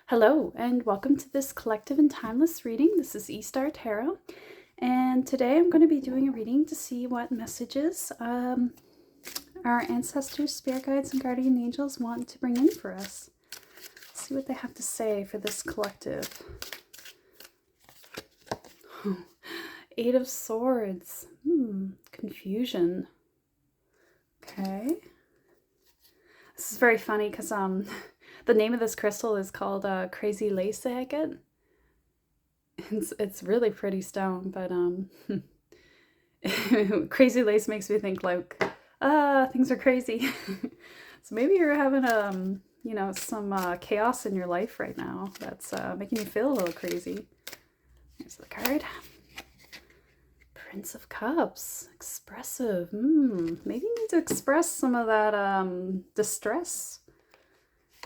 Hello, and welcome to this collective and timeless reading. This is E-Star Tarot, and today I'm going to be doing a reading to see what messages our ancestors, spirit guides, and guardian angels want to bring in for us. Let's see what they have to say for this collective. Eight of Swords. Confusion. Okay. This is very funny because the name of this crystal is called Crazy Lace Agate. It's really pretty stone, but crazy lace makes me think like, things are crazy. So maybe you're having some chaos in your life right now that's making you feel a little crazy. Here's the card. Prince of Cups. Expressive. Maybe you need to express some of that distress.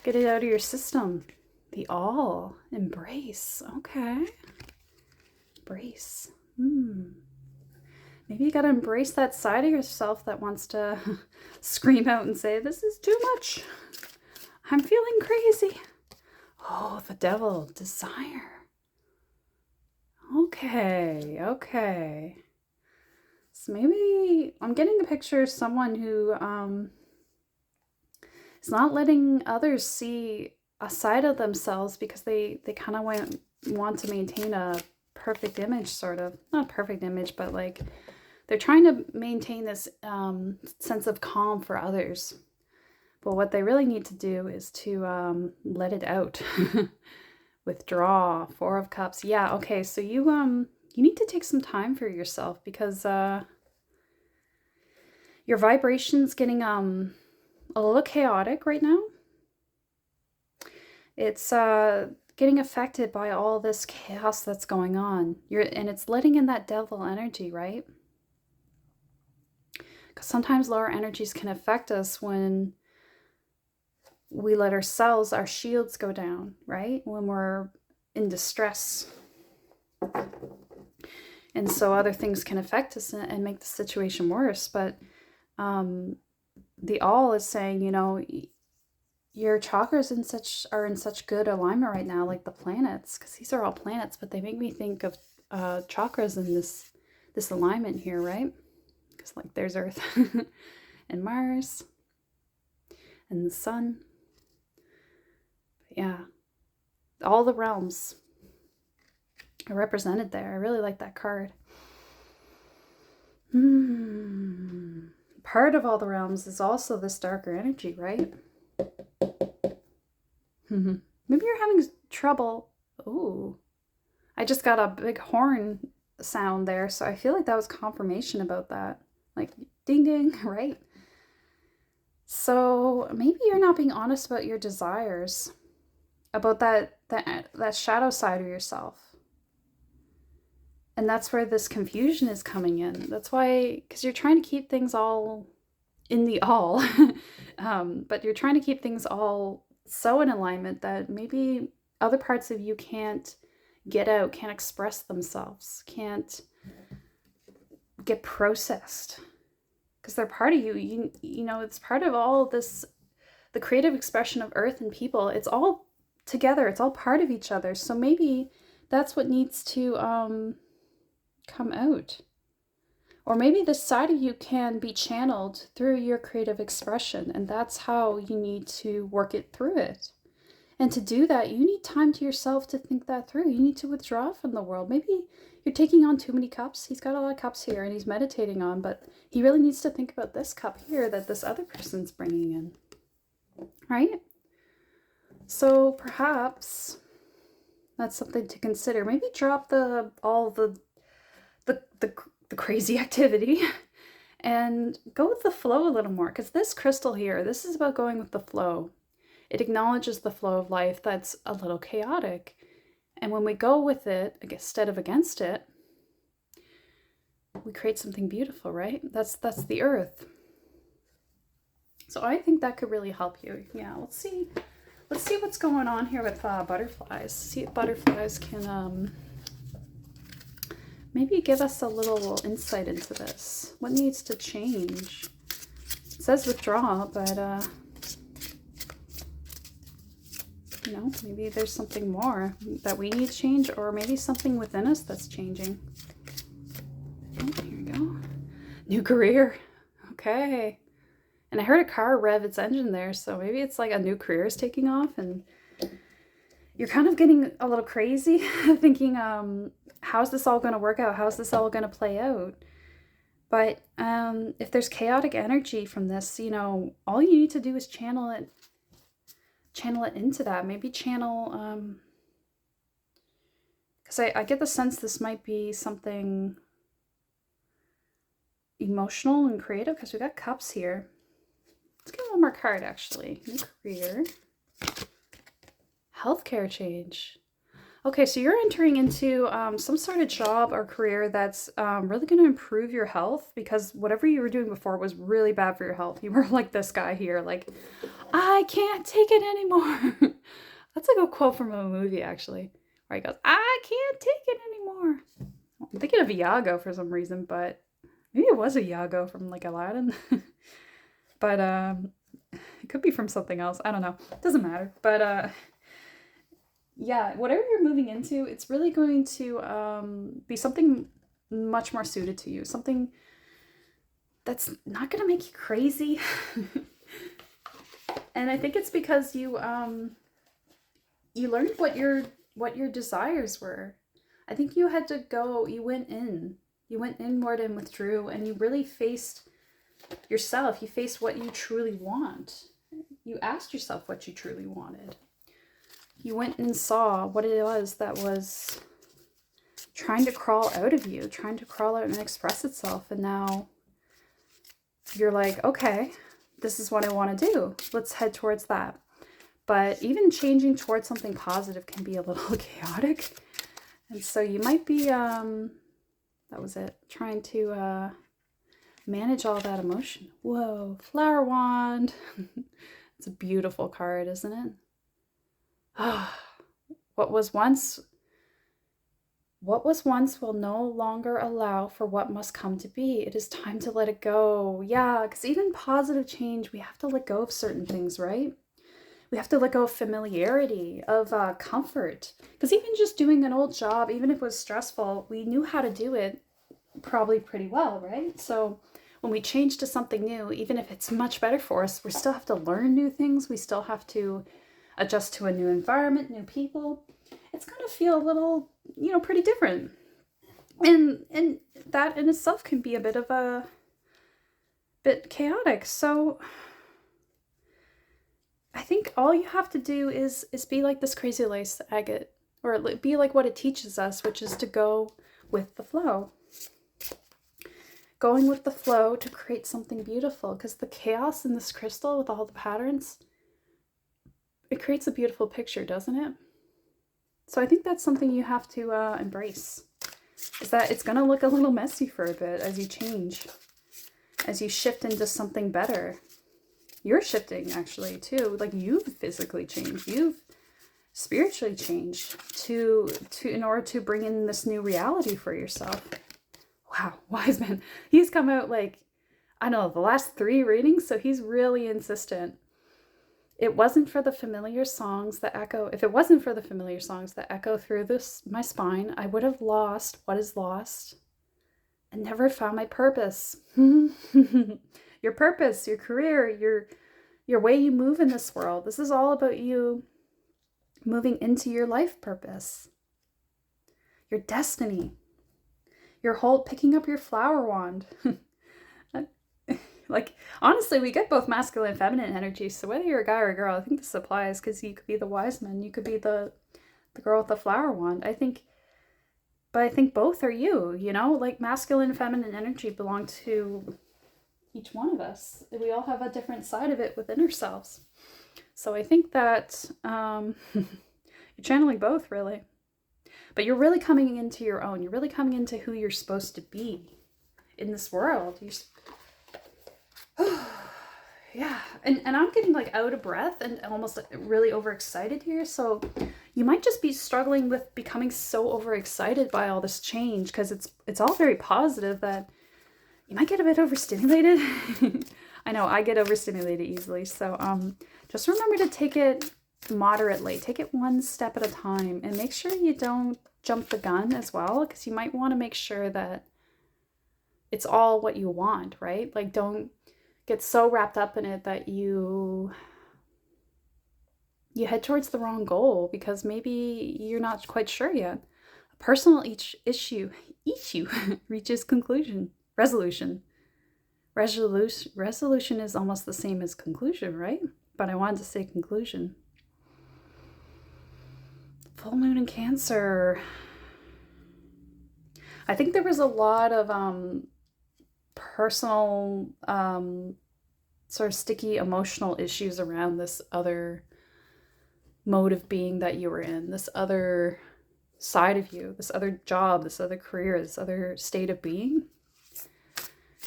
Get it out of your system. The All. Embrace. Okay. Embrace. Maybe you gotta embrace that side of yourself that wants to scream out and say, this is too much. I'm feeling crazy. Oh, the Devil. Desire. Okay. So maybe I'm getting a picture of someone who is not letting others see a side of themselves because they kind of want to maintain a perfect image, sort of. Not a perfect image, but like they're trying to maintain this sense of calm for others. But what they really need to do is to let it out. Withdraw. Four of Cups. Yeah, okay, so you need to take some time for yourself because your vibration's getting a little chaotic right now. It's getting affected by all this chaos that's going on. And it's letting in that devil energy, right? Because sometimes lower energies can affect us when we let ourselves, our shields go down, right? When we're in distress. And so other things can affect us and make the situation worse. But the All is saying, your chakras are in such good alignment right now, like the planets, because these are all planets, but they make me think of chakras in this alignment here, right? Because like there's Earth and Mars and the Sun. Yeah, all the realms are represented there. I really like that card. Part of all the realms is also this darker energy, right? Maybe you're having trouble. Ooh, I just got a big horn sound there, so I feel like that was confirmation about that. Like, ding ding, right? So maybe you're not being honest about your desires, about that shadow side of yourself. And that's where this confusion is coming in. That's why, because you're trying to keep things all in the all, but you're trying to keep things all so in alignment that maybe other parts of you can't get out, can't express themselves, can't get processed. Because they're part of you. You know, it's part of all this, the creative expression of Earth and people. It's all together. It's all part of each other. So maybe that's what needs to come out. Or maybe this side of you can be channeled through your creative expression, and that's how you need to work it through it. And to do that, you need time to yourself to think that through. You need to withdraw from the world. Maybe you're taking on too many cups. He's got a lot of cups here and he's meditating on, but he really needs to think about this cup here that this other person's bringing in, right? So perhaps that's something to consider. Maybe drop all the crazy activity and go with the flow a little more, because this crystal here, this is about going with the flow. It acknowledges the flow of life that's a little chaotic, and when we go with it instead of against it, we create something beautiful, right? That's the Earth. So I think that could really help you. Yeah, let's see what's going on here with butterflies. See if butterflies can maybe give us a little insight into this. What needs to change? It says withdraw, but You know, maybe there's something more that we need to change, or maybe something within us that's changing. Oh, here we go. New career. Okay. And I heard a car rev its engine there, so maybe it's like a new career is taking off and you're kind of getting a little crazy thinking, how's this all going to work out? How's this all going to play out? But if there's chaotic energy from this, you know, all you need to do is channel it into that. Maybe channel, because I get the sense this might be something emotional and creative, because we got cups here. Let's get one more card, actually. New career. Healthcare change. Okay, so you're entering into some sort of job or career that's really going to improve your health, because whatever you were doing before was really bad for your health. You were like this guy here, like, I can't take it anymore. That's like a quote from a movie, actually, where he goes, I can't take it anymore. I'm thinking of Iago for some reason, but maybe it was Iago from like Aladdin. But it could be from something else. I don't know. It doesn't matter. But yeah, whatever you're moving into, it's really going to be something much more suited to you. Something that's not going to make you crazy. And I think it's because you learned what your desires were. I think you had to go, you went inward and withdrew, and you really faced yourself. You faced what you truly want. You asked yourself what you truly wanted. You went and saw what it was that was trying to crawl out of you, trying to crawl out and express itself. And now you're like, okay, this is what I want to do. Let's head towards that. But even changing towards something positive can be a little chaotic. And so you might be, that was it, trying to manage all that emotion. Whoa, flower wand. It's a beautiful card, isn't it? What was once will no longer allow for what must come to be. It is time to let it go. Yeah, because even positive change, we have to let go of certain things, right? We have to let go of familiarity, of comfort. Because even just doing an old job, even if it was stressful, we knew how to do it probably pretty well, right? So when we change to something new, even if it's much better for us, we still have to learn new things. We still have to adjust to a new environment, new people. It's going to feel a little, you know, pretty different. And that in itself can be a bit chaotic. So I think all you have to do is be like this crazy lace agate, or be like what it teaches us, which is to go with the flow. Going with the flow to create something beautiful, because the chaos in this crystal with all the patterns, it creates a beautiful picture, doesn't it? So I think that's something you have to embrace, is that it's going to look a little messy for a bit as you change, as you shift into something better. You're shifting, actually, too. Like, you've physically changed. You've spiritually changed in order to bring in this new reality for yourself. Wow, wise man. He's come out like, I don't know, the last 3 readings, so he's really insistent. It wasn't for the familiar songs that echo. If it wasn't for the familiar songs that echo through my spine, I would have lost what is lost and never found my purpose. Your purpose, your career, your way you move in this world. This is all about you moving into your life purpose, your destiny, your whole picking up your flower wand. Like, honestly, we get both masculine and feminine energy. So whether you're a guy or a girl, I think this applies, because you could be the wise man. You could be the girl with the flower wand. I think both are you, you know? Like, masculine and feminine energy belong to each one of us. We all have a different side of it within ourselves. So I think that you're channeling both, really. But you're really coming into your own. You're really coming into who you're supposed to be in this world. Yeah, and I'm getting like out of breath and almost like really overexcited here. So you might just be struggling with becoming so overexcited by all this change, because it's all very positive, that you might get a bit overstimulated. I know I get overstimulated easily. So just remember to take it moderately. Take it one step at a time, and make sure you don't jump the gun as well, because you might want to make sure that it's all what you want, right? Like, don't get so wrapped up in it that you head towards the wrong goal because maybe you're not quite sure yet. A personal issue reaches resolution. Resolution is almost the same as conclusion, right? But I wanted to say conclusion. Full moon in Cancer. I think there was a lot of personal, sort of sticky emotional issues around this other mode of being that you were in, this other side of you, this other job, this other career, this other state of being.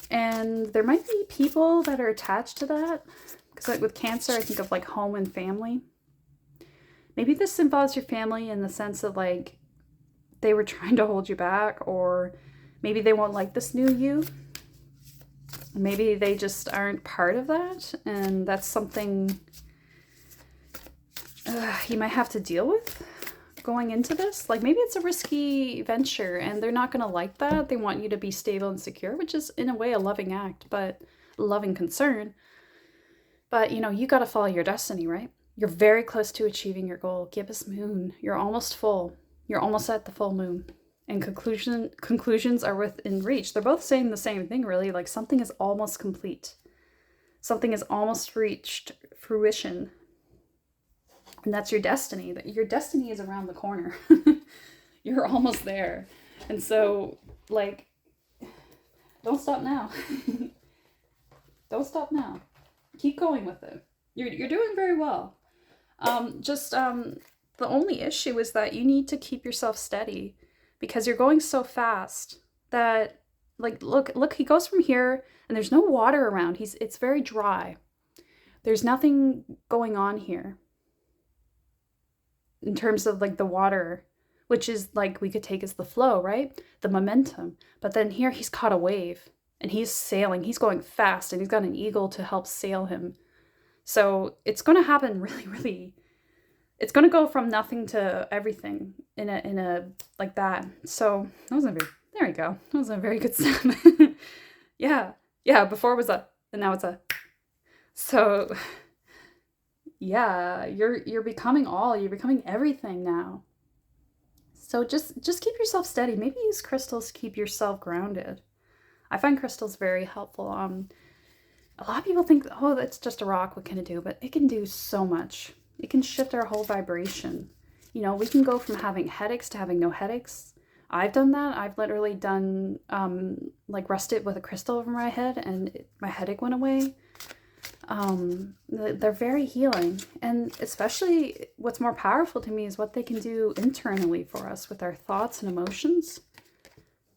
And there might be people that are attached to that, because like with Cancer, I think of like home and family. Maybe this involves your family in the sense of like they were trying to hold you back, or maybe they won't like this new you. Maybe they just aren't part of that, and that's something you might have to deal with going into this. Like maybe it's a risky venture and they're not going to like that. They want you to be stable and secure, which is in a way a loving act, but a loving concern. But you know, you got to follow your destiny, right? You're very close to achieving your goal. Gibbous moon. You're almost full. You're almost at the full moon. And conclusions are within reach. They're both saying the same thing, really. Like something is almost complete. Something is almost reached fruition. And that's your destiny. Your destiny is around the corner. You're almost there. And so, like, don't stop now. Don't stop now. Keep going with it. You're doing very well. The only issue is that you need to keep yourself steady, because you're going so fast that, like, look, he goes from here and there's no water around. It's very dry. There's nothing going on here in terms of like the water, which is like we could take as the flow, right? The momentum. But then here he's caught a wave and he's sailing. He's going fast and he's got an eagle to help sail him. So it's going to happen really, it's going to go from nothing to everything in a like that. So there we go. That was a very good step. Yeah. Before it was a, and now it's a. So yeah, you're becoming you're becoming everything now. So just keep yourself steady. Maybe use crystals to keep yourself grounded. I find crystals very helpful. A lot of people think, oh, that's just a rock, what can it do? But it can do so much. It can shift our whole vibration. You know, we can go from having headaches to having no headaches. I've done that. I've literally done, like rested with a crystal over my head and my headache went away. They're very healing. And especially what's more powerful to me is what they can do internally for us with our thoughts and emotions.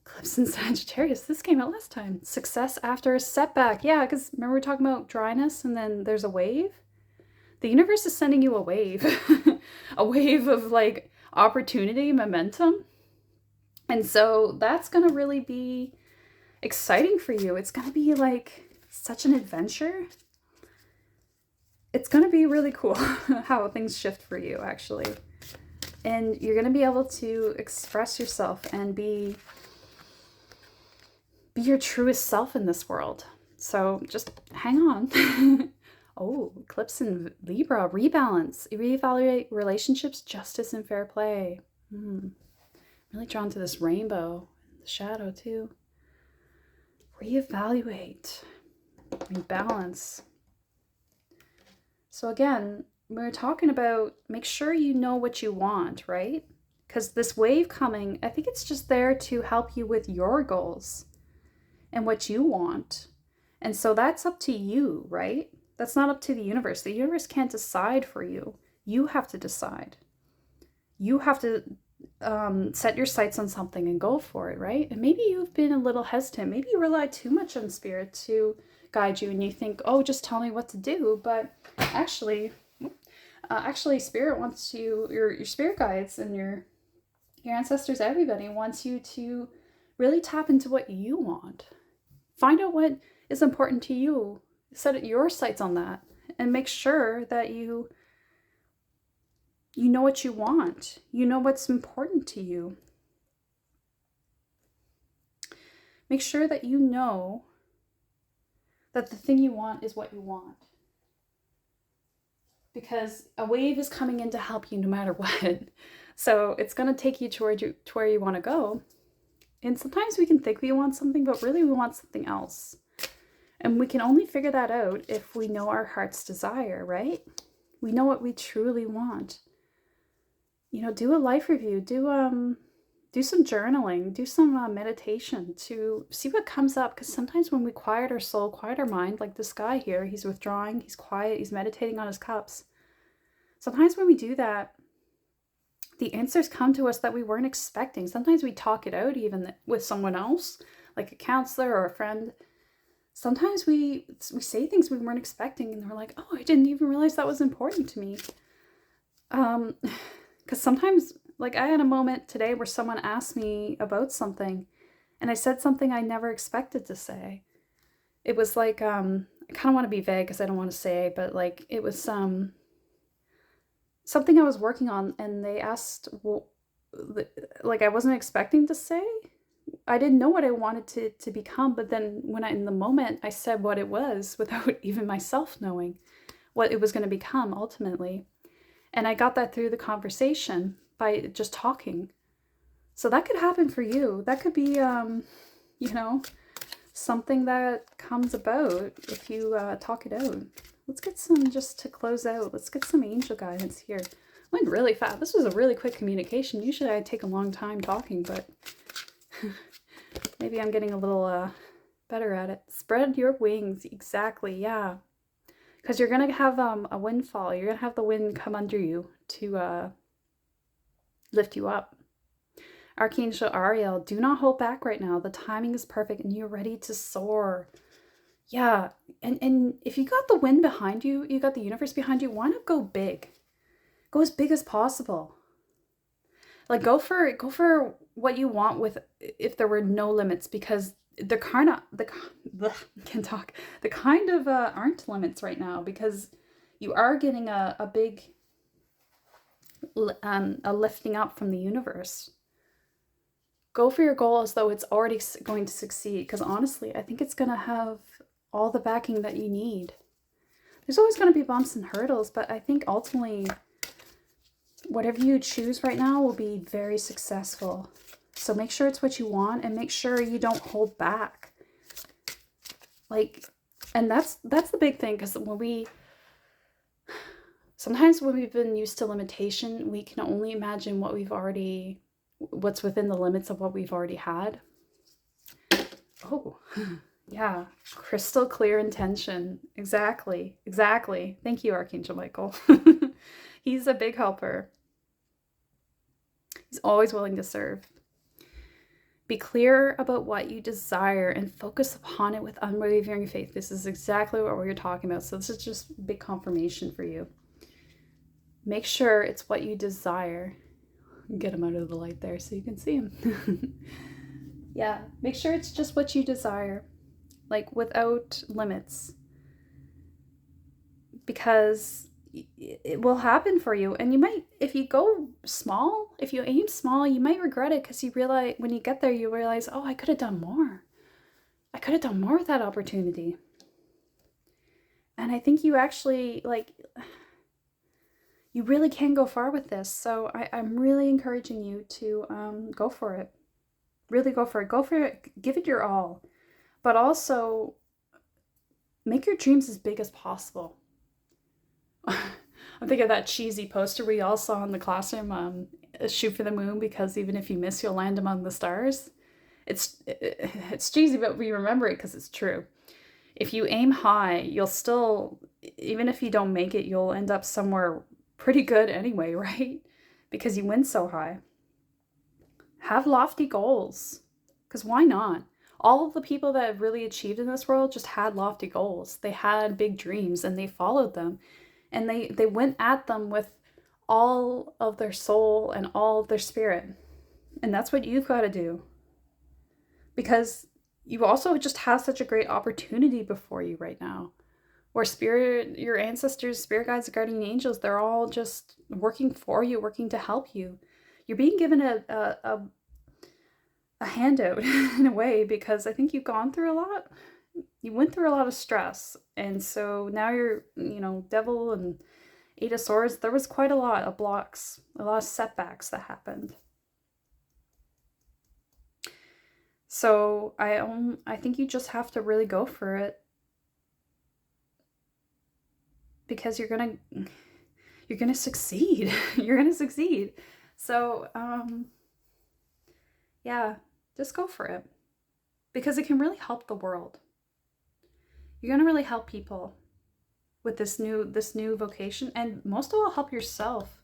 Eclipse in Sagittarius. This came out last time. Success after a setback. Yeah, because remember we were talking about dryness and then there's a wave? The universe is sending you a wave. A wave of like opportunity, momentum. And so that's going to really be exciting for you. It's going to be like such an adventure. It's going to be really cool how things shift for you, actually. And you're going to be able to express yourself and be your truest self in this world. So just hang on. Oh, eclipse in Libra, rebalance, reevaluate relationships, justice, and fair play. Really drawn to this rainbow, the shadow too. Reevaluate, rebalance. So again, we're talking about make sure you know what you want, right? Because this wave coming, I think it's just there to help you with your goals and what you want. And so that's up to you, right? That's not up to the universe. The universe can't decide for you. You have to decide. You have to set your sights on something and go for it, right? And maybe you've been a little hesitant. Maybe you rely too much on spirit to guide you and you think, oh, just tell me what to do. But actually spirit wants you, your spirit guides and your ancestors, everybody wants you to really tap into what you want. Find out what is important to you. Set your sights on that and make sure that you You know what you want. You know what's important to you. Make sure that you know that the thing you want is what you want. Because a wave is coming in to help you no matter what. So it's going to take you to where you want to go. And sometimes we can think we want something, but really we want something else. And we can only figure that out if we know our heart's desire, right? We know what we truly want. You know, do a life review, do some journaling, do some meditation to see what comes up. Because sometimes when we quiet our soul, quiet our mind, like this guy here, he's withdrawing, he's quiet, he's meditating on his cups. Sometimes when we do that, the answers come to us that we weren't expecting. Sometimes we talk it out even with someone else, like a counselor or a friend. Sometimes we say things we weren't expecting and we're like, oh, I didn't even realize that was important to me. Because sometimes, like I had a moment today where someone asked me about something and I said something I never expected to say. It was like, I kind of want to be vague because I don't want to say, but like it was something I was working on and they asked, well, like I wasn't expecting to say. I didn't know what I wanted to become, but then in the moment, I said what it was without even myself knowing what it was going to become ultimately. And I got that through the conversation by just talking. So that could happen for you. That could be, something that comes about if you talk it out. Let's get some, just to close out, let's get some angel guidance here. Went really fast. This was a really quick communication. Usually I take a long time talking, but maybe I'm getting a little better at it. Spread your wings. Exactly. Yeah. Because you're going to have a windfall. You're going to have the wind come under you to lift you up. Archangel Ariel, do not hold back right now. The timing is perfect and you're ready to soar. Yeah. And if you got the wind behind you, you got the universe behind you, why not go big? Go as big as possible. Like go for what you want with if there were no limits, because they're kind of aren't limits right now, because you are getting a big a lifting up from the universe. Go for your goal as though it's already going to succeed, because honestly, I think it's going to have all the backing that you need. There's always going to be bumps and hurdles, but I think ultimately whatever you choose right now will be very successful. So make sure it's what you want and make sure you don't hold back. And that's the big thing, because sometimes when we've been used to limitation, we can only imagine what's within the limits of what we've already had. Oh, yeah. Crystal clear intention. Exactly. Thank you, Archangel Michael. He's a big helper. He's always willing to serve. Be clear about what you desire and focus upon it with unwavering faith. This is exactly what we're talking about. So this is just big confirmation for you. Make sure it's what you desire. Get him out of the light there so you can see him. Yeah, make sure it's just what you desire, like without limits. Because it will happen for you. And you might, if you go small, if you aim small, you might regret it, because you realize when you get there, you realize, oh, I could have done more. I could have done more with that opportunity. And I think you actually, you really can go far with this. So I'm really encouraging you to go for it. Really go for it. Go for it. Give it your all. But also make your dreams as big as possible. I'm thinking of that cheesy poster we all saw in the classroom, shoot for the moon, because even if you miss, you'll land among the stars. It's cheesy, but we remember it because it's true. If you aim high, you'll still, even if you don't make it, you'll end up somewhere pretty good anyway, right? Because you went so high. Have lofty goals, because why not? All of the people that have really achieved in this world just had lofty goals. They had big dreams and they followed them. And they went at them with all of their soul and all of their spirit. And that's what you've got to do. Because you also just have such a great opportunity before you right now. or spirit, your ancestors, spirit guides, guardian angels, they're all just working for you, working to help you. You're being given a handout in a way, because I think you've gone through a lot. You went through a lot of stress. And so now you're, Devil and Eight of Swords, there was quite a lot of blocks, a lot of setbacks that happened. So I think you just have to really go for it, because you're gonna succeed. You're gonna succeed. So yeah, just go for it, because it can really help the world. You're gonna really help people with this new vocation, and most of all help yourself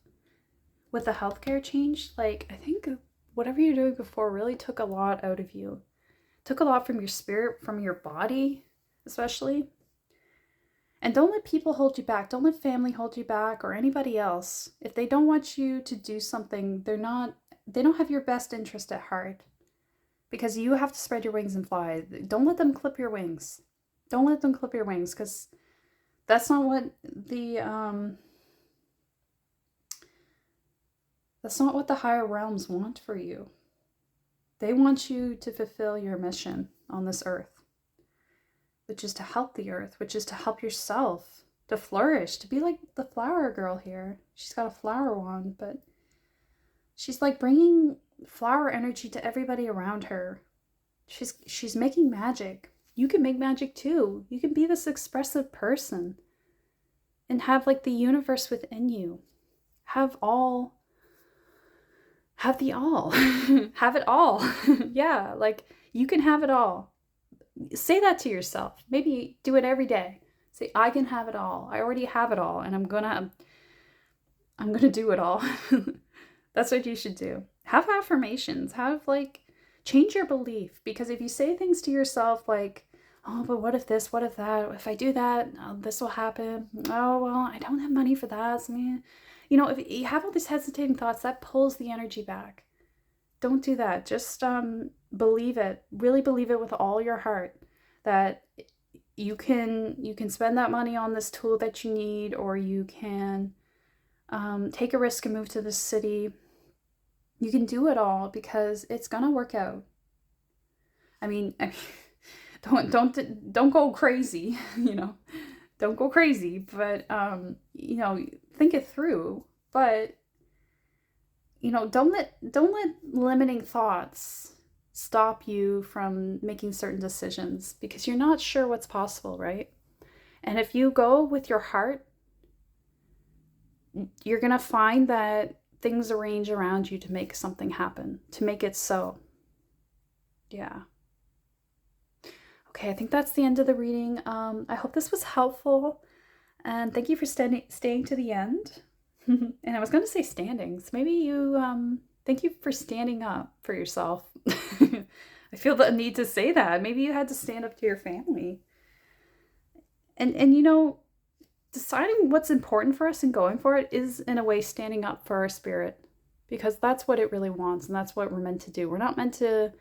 with the healthcare change. Like, I think whatever you're doing before really took a lot out of you. Took a lot from your spirit, from your body, especially. And don't let people hold you back. Don't let family hold you back, or anybody else. If they don't want you to do something, they don't have your best interest at heart. Because you have to spread your wings and fly. Don't let them clip your wings. Don't let them clip your wings, because that's not what the higher realms want for you. They want you to fulfill your mission on this earth, which is to help the earth, which is to help yourself, to flourish, to be like the flower girl here. She's got a flower wand, but she's like bringing flower energy to everybody around her. She's making magic. You can make magic too. You can be this expressive person and have like the universe within you. Have the all. Have it all. Yeah, like you can have it all. Say that to yourself. Maybe do it every day. Say, I can have it all. I already have it all, and I'm gonna do it all. That's what you should do. Have affirmations. Change your belief, because if you say things to yourself like, oh, but what if this, what if that, if I do that, this will happen. Oh, well, I don't have money for that. So, if you have all these hesitating thoughts, that pulls the energy back. Don't do that. Just believe it. Really believe it with all your heart that you can spend that money on this tool that you need, or you can take a risk and move to this city. You can do it all, because it's gonna work out. I mean, don't go crazy, Don't go crazy, but think it through. But don't let limiting thoughts stop you from making certain decisions, because you're not sure what's possible, right? And if you go with your heart, you're gonna find that things arrange around you to make something happen, to make it so. Yeah. Okay, I think that's the end of the reading. I hope this was helpful, and thank you for staying to the end. And I was going to say standings. Maybe thank you for standing up for yourself. I feel the need to say that. Maybe you had to stand up to your family. And deciding what's important for us and going for it is, in a way, standing up for our spirit, because that's what it really wants, and that's what we're meant to do. We're not meant to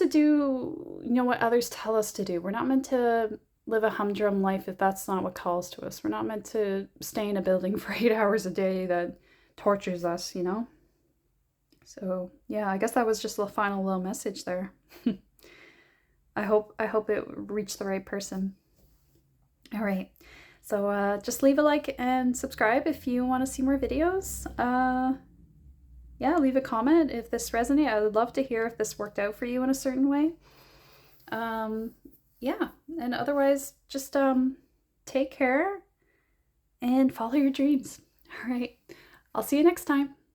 do, what others tell us to do. We're not meant to live a humdrum life if that's not what calls to us. We're not meant to stay in a building for 8 hours a day that tortures us, So yeah, I guess that was just the final little message there. I hope it reached the right person. All right. So just leave a like and subscribe if you want to see more videos. Yeah, leave a comment if this resonated. I would love to hear if this worked out for you in a certain way. Yeah, and otherwise, just take care and follow your dreams. All right, I'll see you next time.